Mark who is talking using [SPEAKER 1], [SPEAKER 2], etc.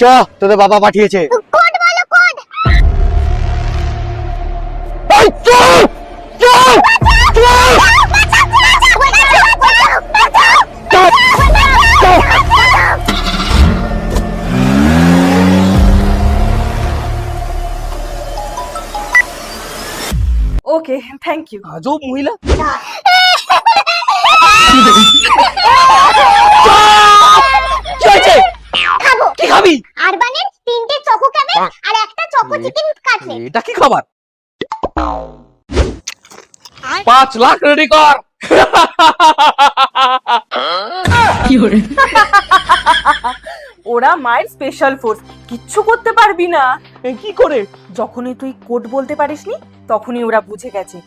[SPEAKER 1] চ, তোদের বাবা পাঠিয়েছে।
[SPEAKER 2] কোড বলো, কোড।
[SPEAKER 1] এই চল চল চল
[SPEAKER 3] ওকে, থ্যাংক ইউ।
[SPEAKER 1] আজব মহিলা।
[SPEAKER 2] খাবো।
[SPEAKER 1] কি খাবি?
[SPEAKER 2] আরবানের 3টে চকো ক্যাবেজ আর একটা চকো চিকেন কাটলেট।
[SPEAKER 1] এটা কি খাবার? 5 লাখ রেডি কর।
[SPEAKER 3] ওরা মায়ের স্পেশাল ফোর্স, কিচ্ছু করতে পারবি না।
[SPEAKER 1] কি করে?
[SPEAKER 3] যখনই তুই কোড বলতে পারিসনি তখনই ওরা বুঝে গেছে